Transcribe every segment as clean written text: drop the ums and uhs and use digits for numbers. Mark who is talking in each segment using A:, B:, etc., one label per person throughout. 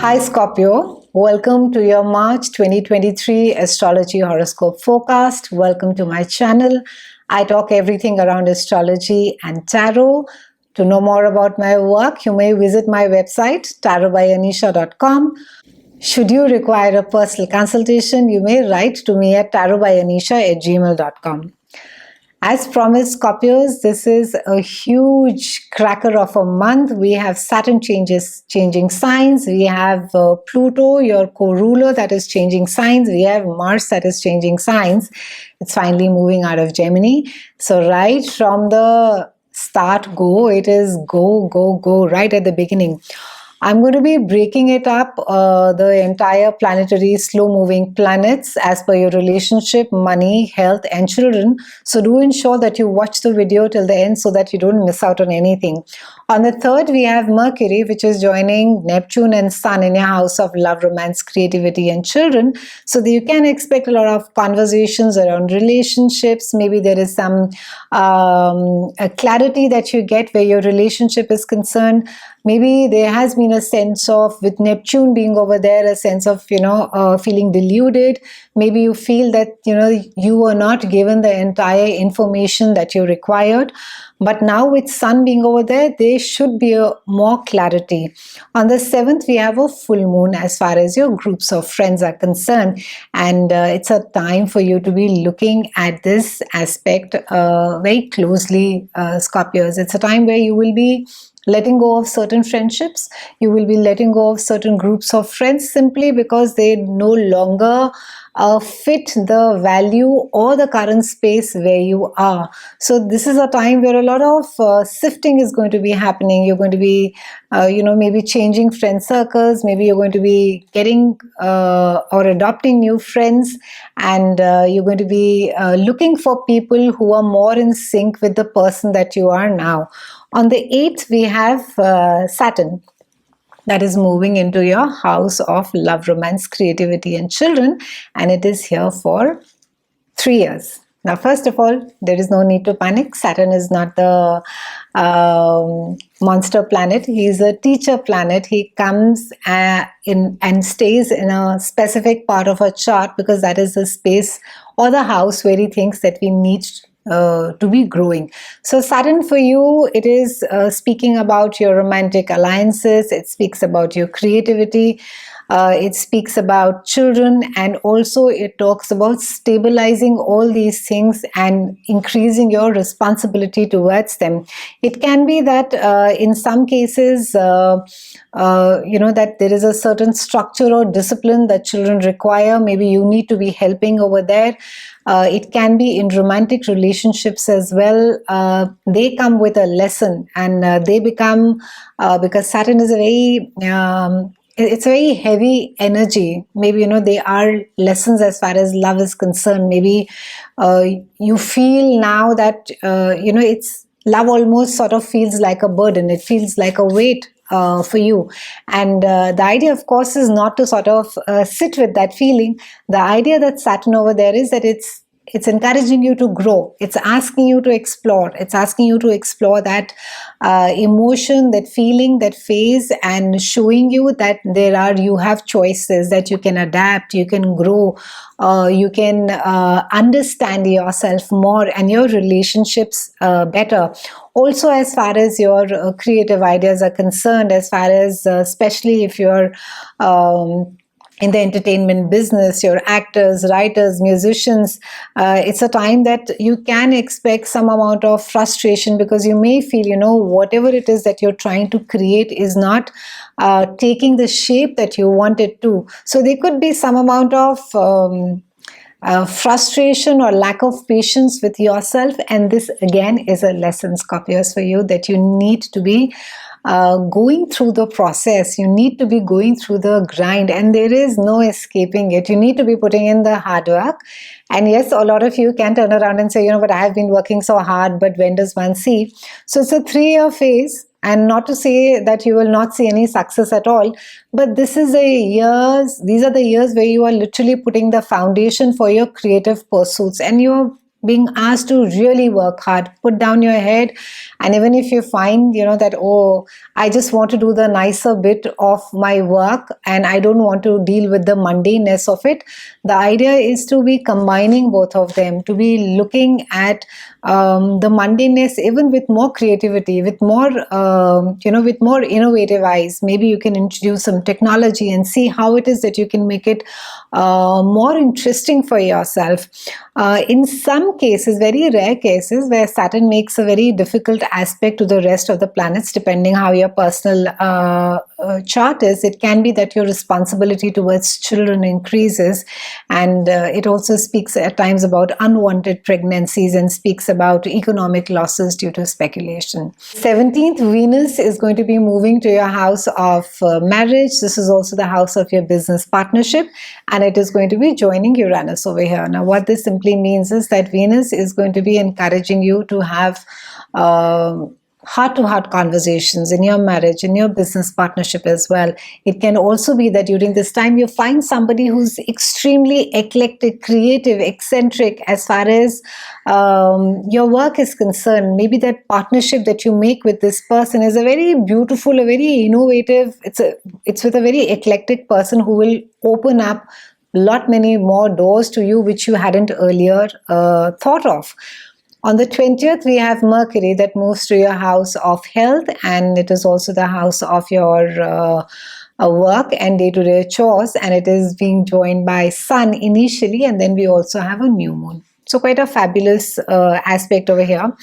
A: Hi Scorpio, welcome to your March 2023 astrology horoscope forecast. Welcome to my channel. I talk everything around astrology and tarot. To know more about my work, you may visit my website tarotbyanisha.com. Should you require a personal consultation, you may write to me at tarotbyanisha@gmail.com. As promised, Scorpios, this is a huge cracker of a month. We have Saturn changing signs. We have Pluto, your co-ruler, that is changing signs. We have Mars that is changing signs. It's finally moving out of Gemini. So right from the start go, it is go, go, go right at the beginning. I'm going to be breaking it up, the entire planetary slow-moving planets as per your relationship, money, health, and children. So do ensure that you watch the video till the end so that you don't miss out on anything. On the 3rd, we have Mercury, which is joining Neptune and Sun in your house of love, romance, creativity, and children. So that you can expect a lot of conversations around relationships. Maybe there is some a clarity that you get where your relationship is concerned. Maybe there has been a sense of, with Neptune being over there, a sense of, feeling deluded. Maybe you feel that, you were not given the entire information that you required. But now with Sun being over there, there should be more clarity. On the 7th, we have a full moon as far as your groups of friends are concerned. And it's a time for you to be looking at this aspect very closely, Scorpios. It's a time where you will be letting go of certain friendships. You will be letting go of certain groups of friends simply because they no longer fit the value or the current space where you are. So this is a time where a lot of sifting is going to be happening. You're going to be, maybe changing friend circles. Maybe you're going to be getting or adopting new friends, and you're going to be looking for people who are more in sync with the person that you are now. On the 8th, we have Saturn that is moving into your house of love, romance, creativity, and children, and it is here for 3 years. Now, first of all, there is no need to panic. Saturn is not the monster planet. He is a teacher planet. He comes in and stays in a specific part of a chart because that is the space or the house where he thinks that we need to be growing. So Saturn for you, it is speaking about your romantic alliances. It speaks about your creativity. It speaks about children, and also it talks about stabilizing all these things and increasing your responsibility towards them. It can be that in some cases, that there is a certain structure or discipline that children require. Maybe you need to be helping over there. It can be in romantic relationships as well. They come with a lesson, and they become, because Saturn is a very, it's a very heavy energy. Maybe, they are lessons as far as love is concerned. Maybe you feel now that, it's love almost sort of feels like a burden. It feels like a weight for you. And the idea, of course, is not to sort of sit with that feeling. The idea that Saturn over there is that it's encouraging you to grow. It's asking you to explore. It's asking you to explore that emotion, that feeling, that phase, and showing you that you have choices, that you can adapt, you can grow, you can understand yourself more and your relationships better. Also, as far as your creative ideas are concerned, as far as especially if you're in the entertainment business, your actors, writers, musicians, it's a time that you can expect some amount of frustration because you may feel, whatever it is that you're trying to create is not taking the shape that you want it to. So there could be some amount of frustration or lack of patience with yourself. And this again is a lesson, Scorpios, for you, that you need to be going through the process. You need to be going through the grind, and there is no escaping it. You need to be putting in the hard work. And yes, a lot of you can turn around and say, but I have been working so hard, but when does one see? So it's a 3-year phase. And not to say that you will not see any success at all, but these are the years where you are literally putting the foundation for your creative pursuits, and you're being asked to really work hard, put down your head. And even if you find, that, oh, I just want to do the nicer bit of my work and I don't want to deal with the mundaneness of it, the idea is to be combining both of them, to be looking at the mundaneness even with more creativity, with more, with more innovative eyes. Maybe you can introduce some technology and see how it is that you can make it more interesting for yourself. In some cases, very rare cases, where Saturn makes a very difficult aspect to the rest of the planets, depending how your personal chart is, it can be that your responsibility towards children increases, and it also speaks at times about unwanted pregnancies and speaks about economic losses due to speculation. 17th, Venus is going to be moving to your house of marriage. This is also the house of your business partnership, and it is going to be joining Uranus over here. Now, what this simply means is that Venus is going to be encouraging you to have heart-to-heart conversations in your marriage, in your business partnership as well. It can also be that during this time you find somebody who's extremely eclectic, creative, eccentric as far as your work is concerned. Maybe that partnership that you make with this person is a very beautiful, a very innovative, it's with a very eclectic person who will open up many more doors to you which you hadn't earlier thought of. On the 20th, we have Mercury that moves to your house of health, and it is also the house of your work and day-to-day chores, and it is being joined by Sun initially, and then we also have a new moon. So quite a fabulous aspect over here.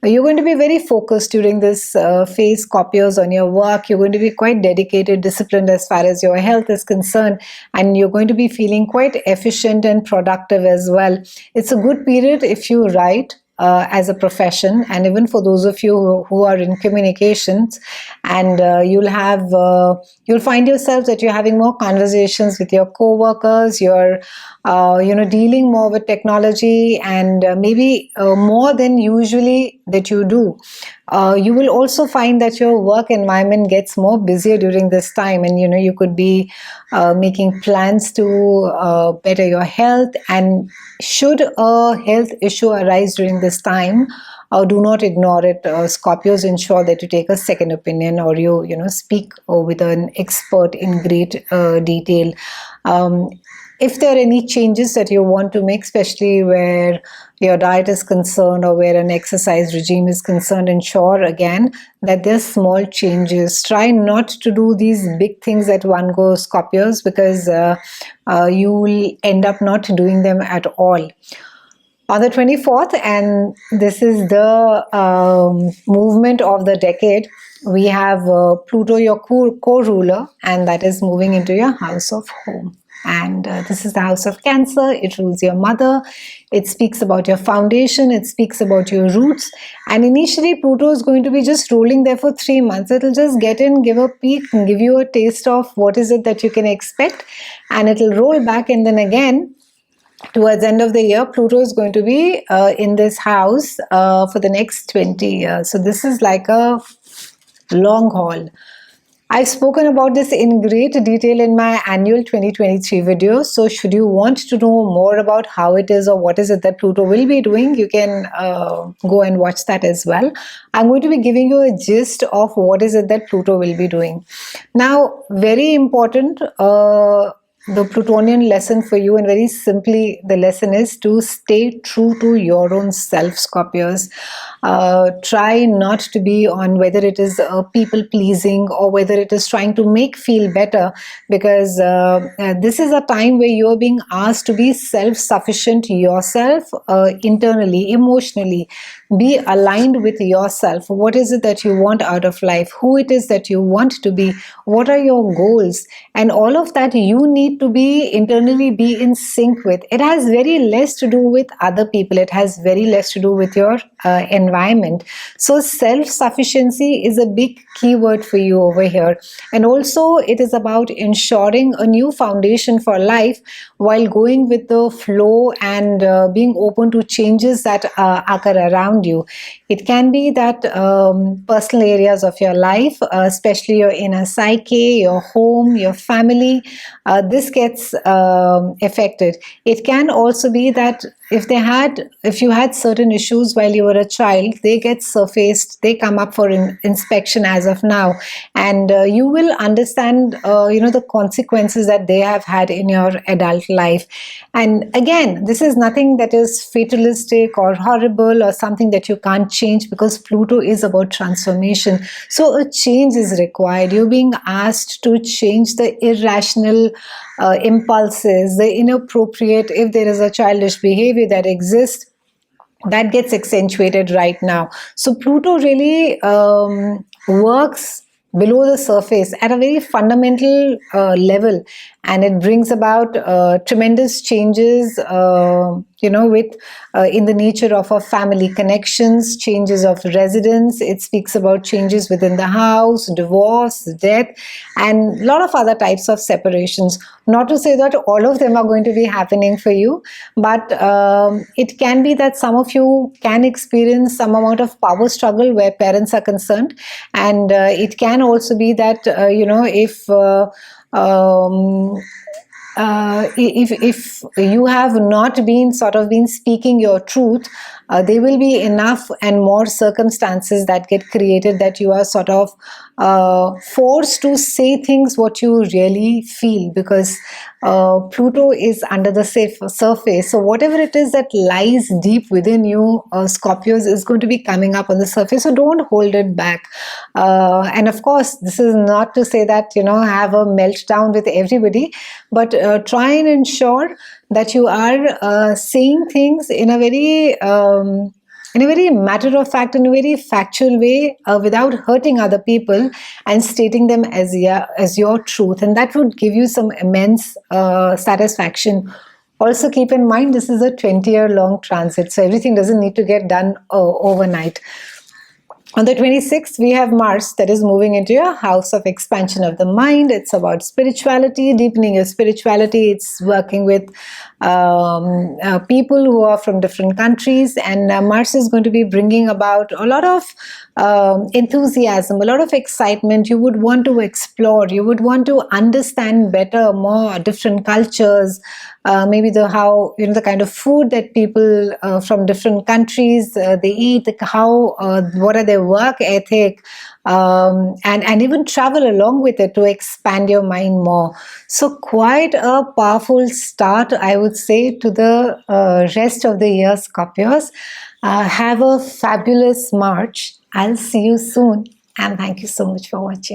A: You're going to be very focused during this phase, Scorpios, on your work. You're going to be quite dedicated, disciplined as far as your health is concerned, and you're going to be feeling quite efficient and productive as well. It's a good period if you write as a profession, and even for those of you who are in communications, and you'll find yourself that you're having more conversations with your co-workers, you're dealing more with technology, and maybe more than usually that you do. You will also find that your work environment gets more busier during this time, and you could be making plans to better your health. And should a health issue arise during this time, do not ignore it. Scorpios, ensure that you take a second opinion, or you speak with an expert in great detail. If there are any changes that you want to make, especially where your diet is concerned or where an exercise regime is concerned, ensure again that there's small changes. Try not to do these big things at one go, Scorpios, because you will end up not doing them at all. On the 24th, and this is the movement of the decade, we have Pluto, your co-ruler, and that is moving into your house of home. And this is the house of Cancer. It rules your mother. It speaks about your foundation. It speaks about your roots. And initially, Pluto is going to be just rolling there for 3 months. It'll just get in, give a peek, and give you a taste of what is it that you can expect. And it'll roll back, and then again, towards the end of the year, Pluto is going to be in this house for the next 20 years. So this is like a long haul. I've spoken about this in great detail in my annual 2023 video. So should you want to know more about how it is or what is it that Pluto will be doing, you can go and watch that as well. I'm going to be giving you a gist of what is it that Pluto will be doing. Now, very important, the Plutonian lesson for you, and very simply the lesson is to stay true to your own self, Scorpios. Try not to be on whether it is people pleasing or whether it is trying to make feel better, because this is a time where you are being asked to be self-sufficient yourself, internally, emotionally. Be aligned with yourself. What is it that you want out of life? Who it is that you want to be? What are your goals? And all of that you need to be internally be in sync with. It has very less to do with other people. It has very less to do with your environment. So self-sufficiency is a big keyword for you over here. And also it is about ensuring a new foundation for life while going with the flow and being open to changes that occur around around you. It can be that personal areas of your life, especially your inner psyche, your home, your family, this gets affected. It can also be that if you had certain issues while you were a child, they get surfaced, they come up for inspection as of now, and you will understand the consequences that they have had in your adult life. And again, this is nothing that is fatalistic or horrible or something that you can't change, because Pluto is about transformation. So a change is required. You're being asked to change the irrational impulses, the inappropriate, if there is a childish behavior that exists, that gets accentuated right now. So Pluto really works below the surface at a very fundamental level, and it brings about tremendous changes with in the nature of our family connections, changes of residence. It speaks about changes within the house, divorce, death, and a lot of other types of separations. Not to say that all of them are going to be happening for you, but it can be that some of you can experience some amount of power struggle where parents are concerned, and it can also be that if you have not been speaking your truth, there will be enough and more circumstances that get created that you are sort of forced to say things what you really feel, because Pluto is under the surface. So whatever it is that lies deep within you, Scorpios, is going to be coming up on the surface. So don't hold it back. And of course, this is not to say that, have a meltdown with everybody, but try and ensure that you are saying things in a very matter of fact, in a very factual way, without hurting other people, and stating them as your truth, and that would give you some immense satisfaction. Also keep in mind, this is a 20-year long transit, so everything doesn't need to get done overnight. On the 26th, we have Mars that is moving into your house of expansion of the mind. It's about spirituality, deepening your spirituality. It's working with people who are from different countries, and Mars is going to be bringing about a lot of enthusiasm, a lot of excitement. You would want to explore, you would want to understand better, more different cultures, maybe the kind of food that people from different countries they eat, what are their work ethic, and even travel along with it to expand your mind more. So quite a powerful start, I would say, to the rest of the year, Scorpios. Have a fabulous March. I'll see you soon, and thank you so much for watching.